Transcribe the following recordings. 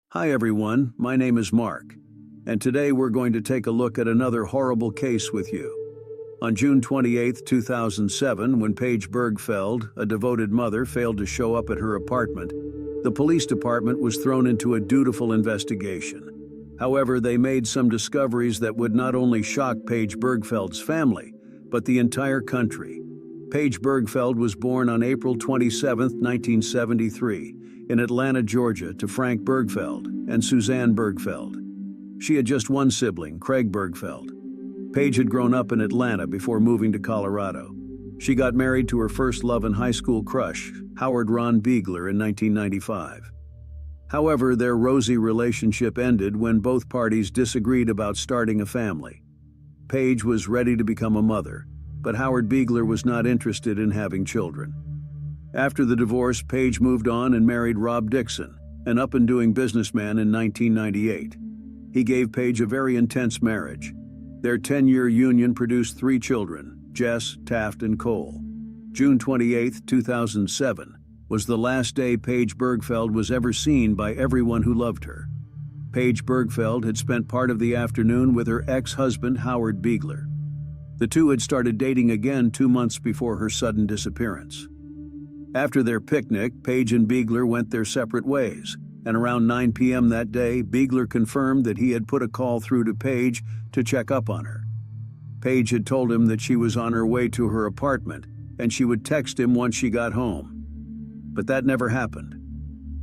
Hi everyone, my name is Mark, and today we're going to take a look at another horrible case with you. On June 28, 2007, when Paige Birgfeld, a devoted mother, failed to show up at her apartment, the police department was thrown into a dutiful investigation. However, they made some discoveries that would not only shock Paige Birgfeld's family, but the entire country. Paige Birgfeld was born on April 27, 1973, in Atlanta, Georgia, to Frank Birgfeld and Suzanne Birgfeld. She had just one sibling, Craig Birgfeld. Paige had grown up in Atlanta before moving to Colorado. She got married to her first love and high school crush, Howard Ron Biegler, in 1995. However, their rosy relationship ended when both parties disagreed about starting a family. Paige was ready to become a mother, but Howard Biegler was not interested in having children. After the divorce, Paige moved on and married Rob Dixon, an up-and-doing businessman, in 1998. He gave Paige a very intense marriage. Their 10-year union produced 3 children, Jess, Taft, and Cole. June 28, 2007, was the last day Paige Birgfeld was ever seen by everyone who loved her. Paige Birgfeld had spent part of the afternoon with her ex-husband, Howard Biegler. The two had started dating again 2 months before her sudden disappearance. After their picnic, Paige and Biegler went their separate ways, and around 9 p.m. that day, Biegler confirmed that he had put a call through to Paige to check up on her. Paige had told him that she was on her way to her apartment, and she would text him once she got home. But that never happened.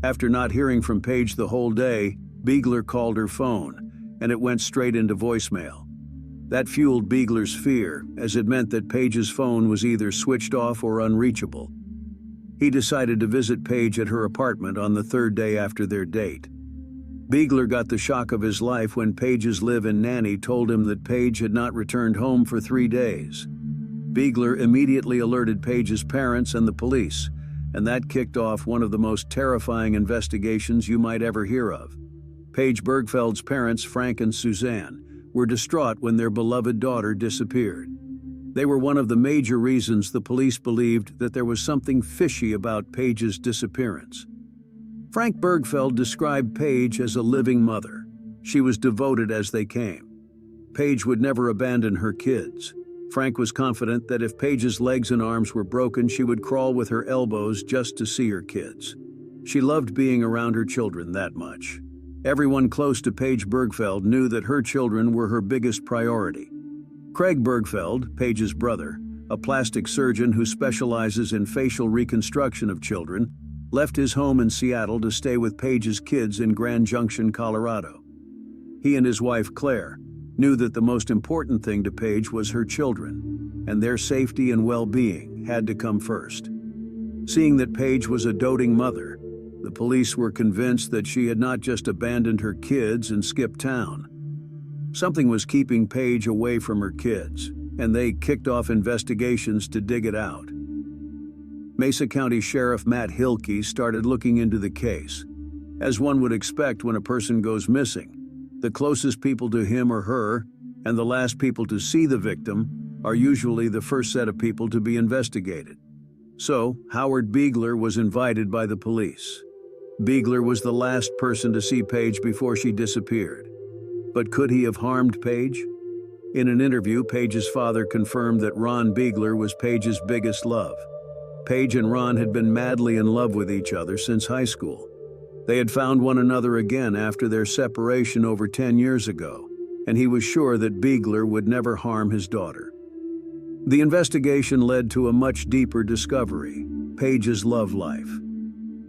After not hearing from Paige the whole day, Biegler called her phone, and it went straight into voicemail. That fueled Biegler's fear, as it meant that Paige's phone was either switched off or unreachable. He decided to visit Paige at her apartment on the 3rd day after their date. Biegler got the shock of his life when Paige's live-in nanny told him that Paige had not returned home for 3 days. Biegler immediately alerted Paige's parents and the police, and that kicked off one of the most terrifying investigations you might ever hear of. Paige Birgfeld's parents, Frank and Suzanne, were distraught when their beloved daughter disappeared. They were one of the major reasons the police believed that there was something fishy about Paige's disappearance. Frank Birgfeld described Paige as a living mother. She was devoted as they came. Paige would never abandon her kids. Frank was confident that if Paige's legs and arms were broken, she would crawl with her elbows just to see her kids. She loved being around her children that much. Everyone close to Paige Birgfeld knew that her children were her biggest priority. Craig Birgfeld, Paige's brother, a plastic surgeon who specializes in facial reconstruction of children, left his home in Seattle to stay with Paige's kids in Grand Junction, Colorado. He and his wife, Claire, knew that the most important thing to Paige was her children, and their safety and well-being had to come first. Seeing that Paige was a doting mother, the police were convinced that she had not just abandoned her kids and skipped town. Something was keeping Paige away from her kids, and they kicked off investigations to dig it out. Mesa County Sheriff Matt Hilke started looking into the case. As one would expect when a person goes missing, the closest people to him or her, and the last people to see the victim, are usually the first set of people to be investigated. So, Howard Biegler was invited by the police. Biegler was the last person to see Paige before she disappeared. But could he have harmed Paige? In an interview, Paige's father confirmed that Ron Biegler was Paige's biggest love. Paige and Ron had been madly in love with each other since high school. They had found one another again after their separation over 10 years ago, and he was sure that Biegler would never harm his daughter. The investigation led to a much deeper discovery: Paige's love life.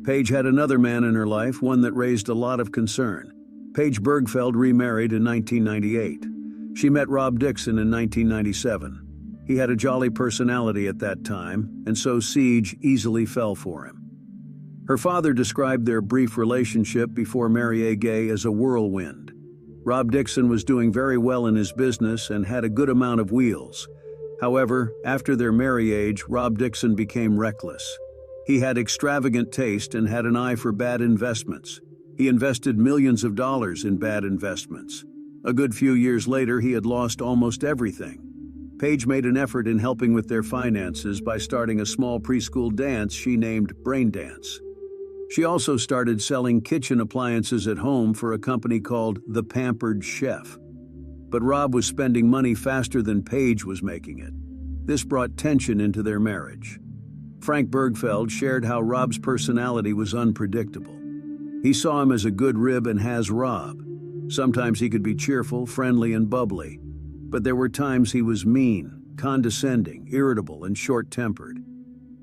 Paige had another man in her life, one that raised a lot of concern. Paige Birgfeld remarried in 1998. She met Rob Dixon in 1997. He had a jolly personality at that time, and so Siege easily fell for him. Her father described their brief relationship before Mary Gay as a whirlwind. Rob Dixon was doing very well in his business and had a good amount of wheels. However, after their marriage, Rob Dixon became reckless. He had extravagant taste and had an eye for bad investments. He invested millions of dollars in bad investments. A good few years later, he had lost almost everything. Paige made an effort in helping with their finances by starting a small preschool dance she named Brain Dance. She also started selling kitchen appliances at home for a company called The Pampered Chef. But Rob was spending money faster than Paige was making it. This brought tension into their marriage. Frank Birgfeld shared how Rob's personality was unpredictable. He saw him as a good rib and has Rob. Sometimes he could be cheerful, friendly, and bubbly. But there were times he was mean, condescending, irritable, and short-tempered.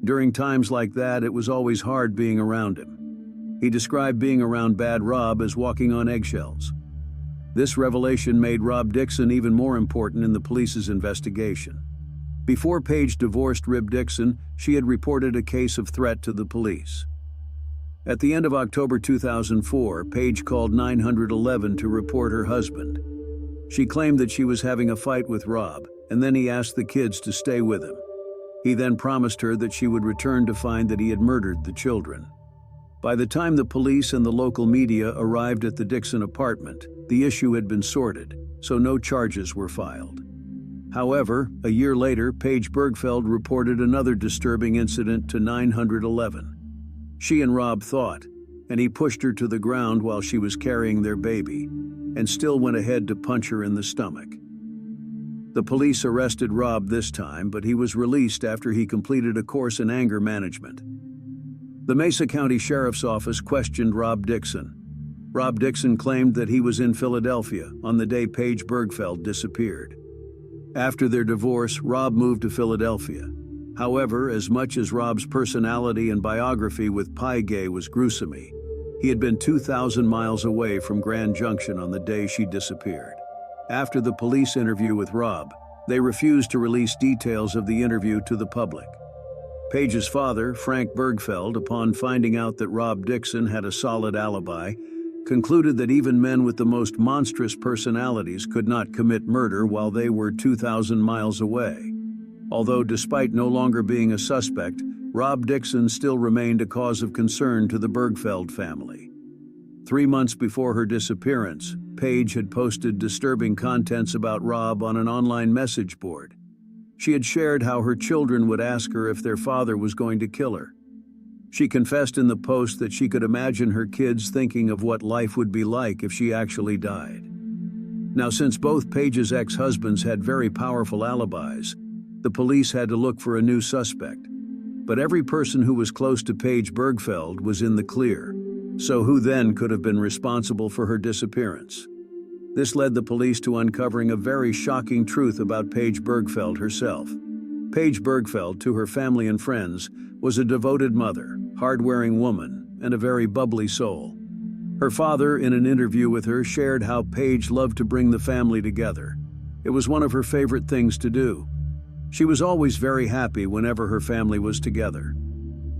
During times like that, it was always hard being around him. He described being around bad Rob as walking on eggshells. This revelation made Rob Dixon even more important in the police's investigation. Before Paige divorced Rob Dixon, she had reported a case of threat to the police. At the end of October 2004, Paige called 911 to report her husband. She claimed that she was having a fight with Rob, and then he asked the kids to stay with him. He then promised her that she would return to find that he had murdered the children. By the time the police and the local media arrived at the Dixon apartment, the issue had been sorted, so no charges were filed. However, a year later, Paige Birgfeld reported another disturbing incident to 911. She and Rob fought, and he pushed her to the ground while she was carrying their baby, and still went ahead to punch her in the stomach. The police arrested Rob this time, but he was released after he completed a course in anger management. The Mesa County Sheriff's Office questioned Rob Dixon. Rob Dixon claimed that he was in Philadelphia on the day Paige Birgfeld disappeared. After their divorce, Rob moved to Philadelphia. However, as much as Rob's personality and biography with Paige was gruesome, he had been 2,000 miles away from Grand Junction on the day she disappeared. After the police interview with Rob, they refused to release details of the interview to the public. Paige's father, Frank Birgfeld, upon finding out that Rob Dixon had a solid alibi, concluded that even men with the most monstrous personalities could not commit murder while they were 2,000 miles away. Although despite no longer being a suspect, Rob Dixon still remained a cause of concern to the Birgfeld family. 3 months before her disappearance, Paige had posted disturbing contents about Rob on an online message board. She had shared how her children would ask her if their father was going to kill her. She confessed in the post that she could imagine her kids thinking of what life would be like if she actually died. Now, since both Paige's ex-husbands had very powerful alibis, the police had to look for a new suspect. But every person who was close to Paige Birgfeld was in the clear. So who then could have been responsible for her disappearance? This led the police to uncovering a very shocking truth about Paige Birgfeld herself. Paige Birgfeld, to her family and friends, was a devoted mother, hard-wearing woman, and a very bubbly soul. Her father, in an interview with her, shared how Paige loved to bring the family together. It was one of her favorite things to do. She was always very happy whenever her family was together.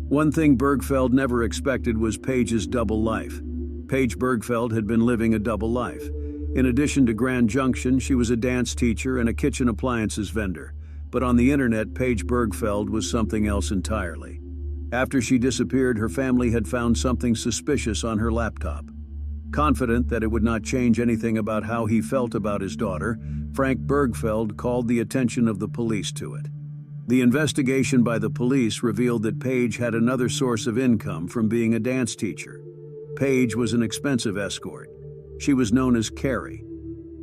One thing Birgfeld never expected was Paige's double life. Paige Birgfeld had been living a double life. In addition to Grand Junction, she was a dance teacher and a kitchen appliances vendor. But on the internet, Paige Birgfeld was something else entirely. After she disappeared, her family had found something suspicious on her laptop. Confident that it would not change anything about how he felt about his daughter, Frank Birgfeld called the attention of the police to it. The investigation by the police revealed that Paige had another source of income from being a dance teacher. Paige was an expensive escort. She was known as Carrie.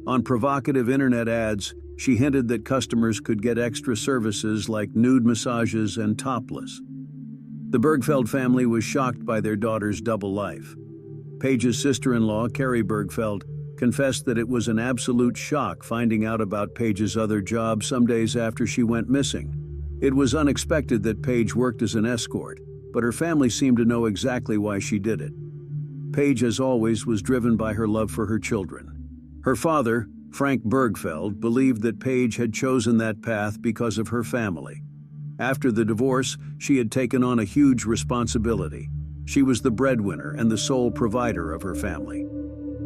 On provocative internet ads, she hinted that customers could get extra services like nude massages and topless. The Birgfeld family was shocked by their daughter's double life. Paige's sister-in-law, Carrie Birgfeld, confessed that it was an absolute shock finding out about Paige's other job some days after she went missing. It was unexpected that Paige worked as an escort, but her family seemed to know exactly why she did it. Paige, as always, was driven by her love for her children. Her father, Frank Birgfeld, believed that Paige had chosen that path because of her family. After the divorce, she had taken on a huge responsibility. She was the breadwinner and the sole provider of her family.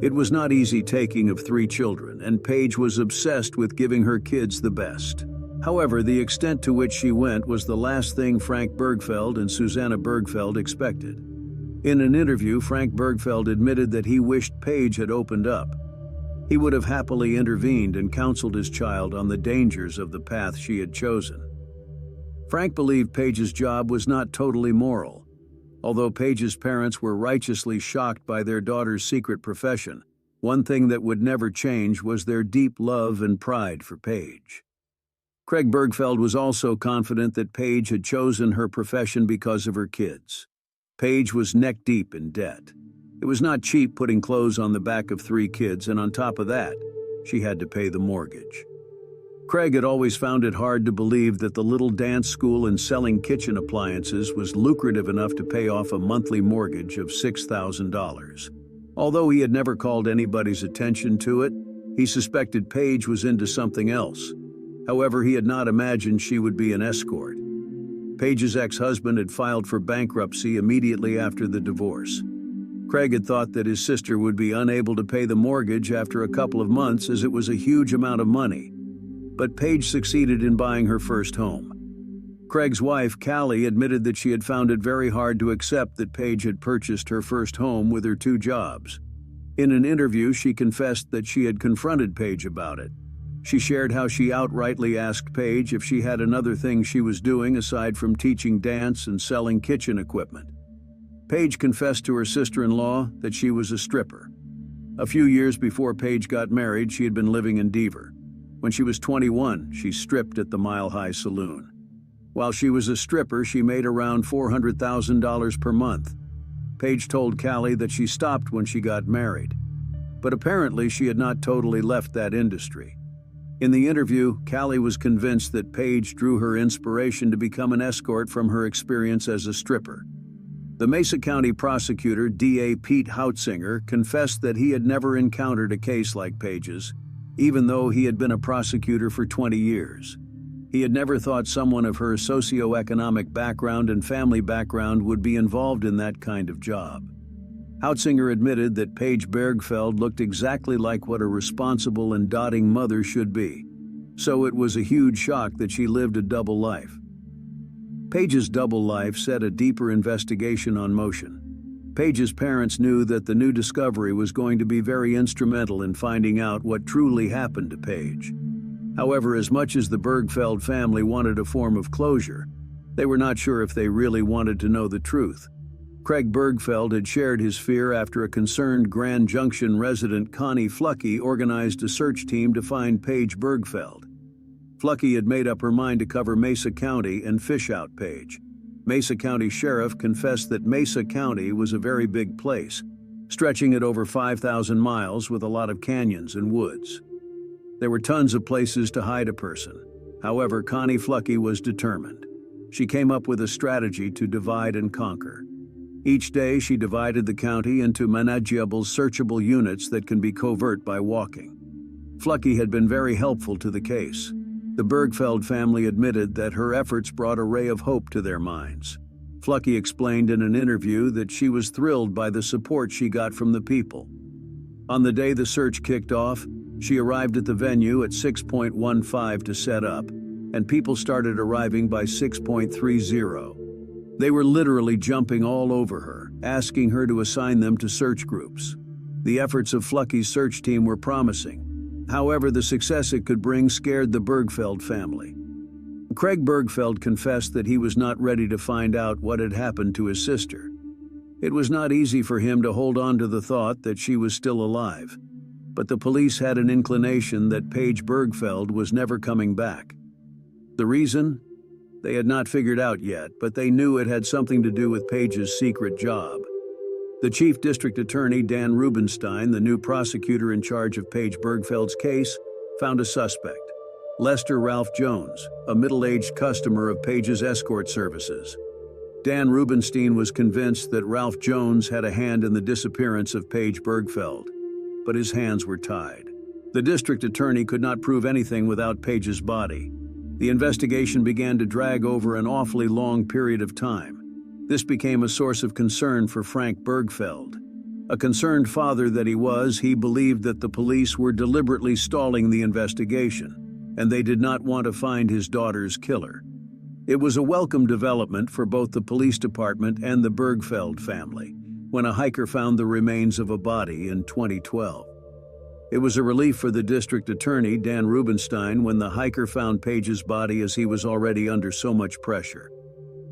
It was not easy taking of 3 children, and Paige was obsessed with giving her kids the best. However, the extent to which she went was the last thing Frank Birgfeld and Suzanne Birgfeld expected. In an interview, Frank Birgfeld admitted that he wished Paige had opened up. He would have happily intervened and counseled his child on the dangers of the path she had chosen. Frank believed Paige's job was not totally moral. Although Paige's parents were righteously shocked by their daughter's secret profession, one thing that would never change was their deep love and pride for Paige. Craig Birgfeld was also confident that Paige had chosen her profession because of her kids. Paige was neck-deep in debt. It was not cheap putting clothes on the back of 3 kids, and on top of that, she had to pay the mortgage. Craig had always found it hard to believe that the little dance school and selling kitchen appliances was lucrative enough to pay off a monthly mortgage of $6,000. Although he had never called anybody's attention to it, he suspected Paige was into something else. However, he had not imagined she would be an escort. Paige's ex-husband had filed for bankruptcy immediately after the divorce. Craig had thought that his sister would be unable to pay the mortgage after a couple of months, as it was a huge amount of money. But Paige succeeded in buying her first home. Craig's wife, Callie, admitted that she had found it very hard to accept that Paige had purchased her first home with her 2 jobs. In an interview, she confessed that she had confronted Paige about it. She shared how she outrightly asked Paige if she had another thing she was doing aside from teaching dance and selling kitchen equipment. Paige confessed to her sister-in-law that she was a stripper. A few years before Paige got married, she had been living in Denver. When she was 21, she stripped at the Mile High Saloon. While she was a stripper, she made around $400,000 per month. Paige told Callie that she stopped when she got married. But apparently she had not totally left that industry. In the interview, Callie was convinced that Paige drew her inspiration to become an escort from her experience as a stripper. The Mesa County prosecutor, D.A. Pete Hautzinger, confessed that he had never encountered a case like Paige's, even though he had been a prosecutor for 20 years. He had never thought someone of her socioeconomic background and family background would be involved in that kind of job. Hautzinger admitted that Paige Birgfeld looked exactly like what a responsible and doting mother should be, so it was a huge shock that she lived a double life. Paige's double life set a deeper investigation on motion. Paige's parents knew that the new discovery was going to be very instrumental in finding out what truly happened to Paige. However, as much as the Birgfeld family wanted a form of closure, they were not sure if they really wanted to know the truth. Craig Birgfeld had shared his fear after a concerned Grand Junction resident, Connie Flucky, organized a search team to find Paige Birgfeld. Flucky had made up her mind to cover Mesa County and fish out Paige. Mesa County Sheriff confessed that Mesa County was a very big place, stretching it over 5,000 miles with a lot of canyons and woods. There were tons of places to hide a person. However, Connie Flucky was determined. She came up with a strategy to divide and conquer. Each day, she divided the county into manageable, searchable units that can be covert by walking. Flucky had been very helpful to the case. The Birgfeld family admitted that her efforts brought a ray of hope to their minds. Flucky explained in an interview that she was thrilled by the support she got from the people. On the day the search kicked off, she arrived at the venue at 6:15 to set up, and people started arriving by 6:30. They were literally jumping all over her, asking her to assign them to search groups. The efforts of Flucky's search team were promising. However, the success it could bring scared the Birgfeld family. Craig Birgfeld confessed that he was not ready to find out what had happened to his sister. It was not easy for him to hold on to the thought that she was still alive, but the police had an inclination that Paige Birgfeld was never coming back. The reason? They had not figured out yet, but they knew it had something to do with Paige's secret job. The Chief District Attorney, Dan Rubenstein, the new prosecutor in charge of Paige Birgfeld's case, found a suspect, Lester Ralph Jones, a middle-aged customer of Paige's escort services. Dan Rubenstein was convinced that Ralph Jones had a hand in the disappearance of Paige Birgfeld, but his hands were tied. The district attorney could not prove anything without Paige's body. The investigation began to drag over an awfully long period of time. This became a source of concern for Frank Birgfeld. A concerned father that he was, he believed that the police were deliberately stalling the investigation, and they did not want to find his daughter's killer. It was a welcome development for both the police department and the Birgfeld family when a hiker found the remains of a body in 2012. It was a relief for the district attorney, Dan Rubenstein, when the hiker found Paige's body, as he was already under so much pressure.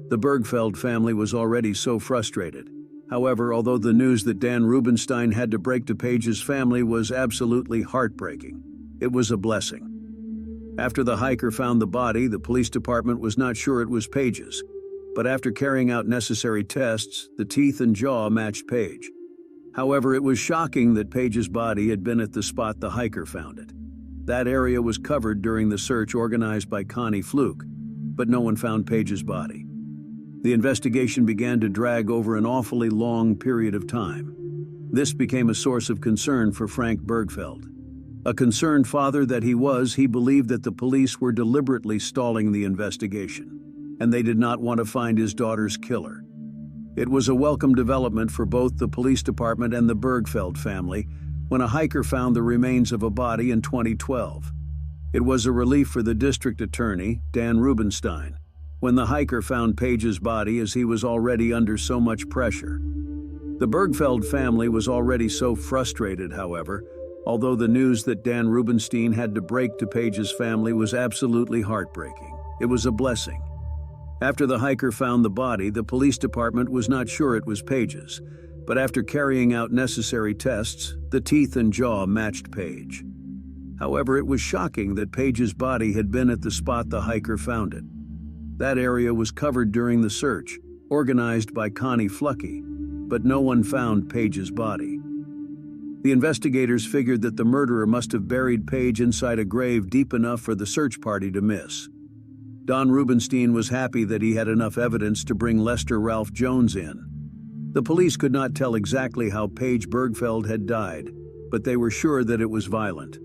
The Birgfeld family was already so frustrated. However, although the news that Dan Rubenstein had to break to Paige's family was absolutely heartbreaking, it was a blessing. After the hiker found the body, the police department was not sure it was Paige's, but after carrying out necessary tests, the teeth and jaw matched Paige. However, it was shocking that Paige's body had been at the spot the hiker found it. That area was covered during the search organized by Connie Fluke, but no one found Paige's body. The investigation began to drag over an awfully long period of time. This became a source of concern for Frank Birgfeld. A concerned father that he was, he believed that the police were deliberately stalling the investigation, and they did not want to find his daughter's killer. It was a welcome development for both the police department and the Birgfeld family when a hiker found the remains of a body in 2012. It was a relief for the district attorney, Dan Rubenstein, when the hiker found Paige's body, as he was already under so much pressure. The Birgfeld family was already so frustrated, however, although the news that Dan Rubenstein had to break to Paige's family was absolutely heartbreaking. It was a blessing. After the hiker found the body, the police department was not sure it was Paige's, but after carrying out necessary tests, the teeth and jaw matched Paige. However, it was shocking that Paige's body had been at the spot the hiker found it. That area was covered during the search, organized by Connie Fluke, but no one found Paige's body. The investigators figured that the murderer must have buried Paige inside a grave deep enough for the search party to miss. Don Rubenstein was happy that he had enough evidence to bring Lester Ralph Jones in. The police could not tell exactly how Paige Birgfeld had died, but they were sure that it was violent.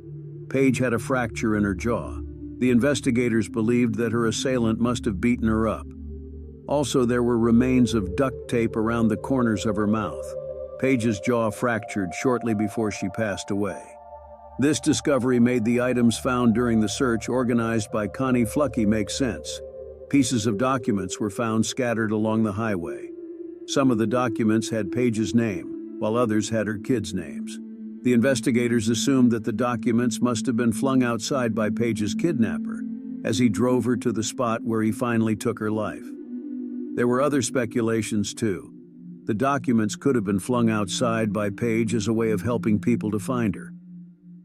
Paige had a fracture in her jaw. The investigators believed that her assailant must have beaten her up. Also, there were remains of duct tape around the corners of her mouth. Paige's jaw fractured shortly before she passed away. This discovery made the items found during the search organized by Connie Fluke make sense. Pieces of documents were found scattered along the highway. Some of the documents had Paige's name, while others had her kids' names. The investigators assumed that the documents must have been flung outside by Paige's kidnapper, as he drove her to the spot where he finally took her life. There were other speculations too. The documents could have been flung outside by Paige as a way of helping people to find her.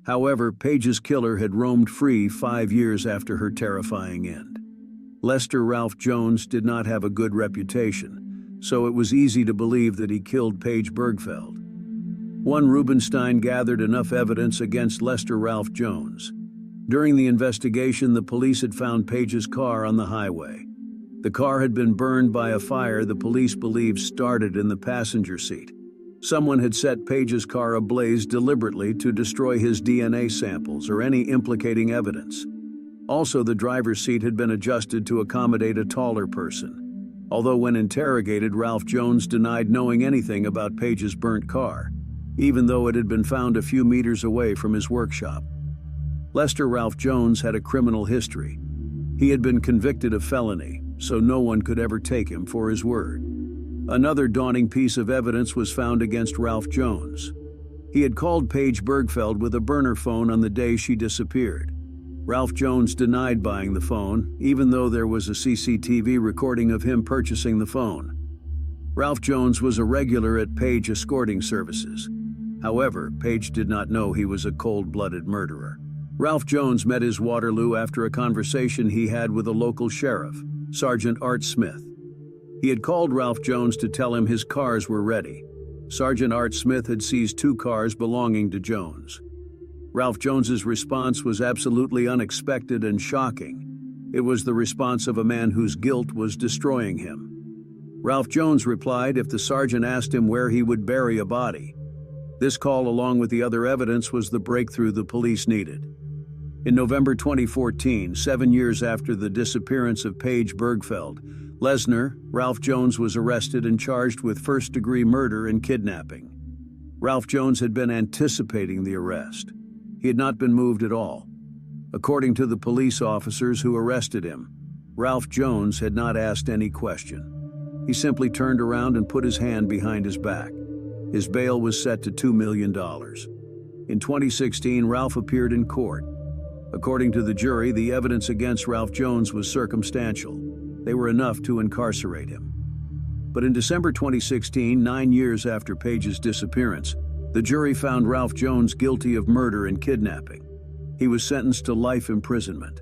However, Paige's killer had roamed free 5 years after her terrifying end. Lester Ralph Jones did not have a good reputation, so it was easy to believe that he killed Paige Birgfeld. One Rubenstein gathered enough evidence against Lester Ralph Jones. During the investigation, the police had found Paige's car on the highway. The car had been burned by a fire the police believed started in the passenger seat. Someone had set Paige's car ablaze deliberately to destroy his DNA samples or any implicating evidence. Also, the driver's seat had been adjusted to accommodate a taller person. Although when interrogated, Ralph Jones denied knowing anything about Paige's burnt car, even though it had been found a few meters away from his workshop. Lester Ralph Jones had a criminal history. He had been convicted of felony, so no one could ever take him for his word. Another daunting piece of evidence was found against Ralph Jones. He had called Paige Birgfeld with a burner phone on the day she disappeared. Ralph Jones denied buying the phone, even though there was a CCTV recording of him purchasing the phone. Ralph Jones was a regular at Paige Escorting Services. However, Paige did not know he was a cold-blooded murderer. Ralph Jones met his Waterloo after a conversation he had with a local sheriff, Sergeant Art Smith. He had called Ralph Jones to tell him his cars were ready. Sergeant Art Smith had seized 2 cars belonging to Jones. Ralph Jones's response was absolutely unexpected and shocking. It was the response of a man whose guilt was destroying him. Ralph Jones replied if the sergeant asked him where he would bury a body. This call, along with the other evidence, was the breakthrough the police needed. In November 2014, 7 years after the disappearance of Paige Birgfeld, Lesnar, Ralph Jones was arrested and charged with first-degree murder and kidnapping. Ralph Jones had been anticipating the arrest. He had not been moved at all. According to the police officers who arrested him, Ralph Jones had not asked any question. He simply turned around and put his hand behind his back. His bail was set to $2 million. In 2016, Ralph appeared in court. According to the jury, the evidence against Ralph Jones was circumstantial. They were enough to incarcerate him. But in December 2016, 9 years after Paige's disappearance, the jury found Ralph Jones guilty of murder and kidnapping. He was sentenced to life imprisonment.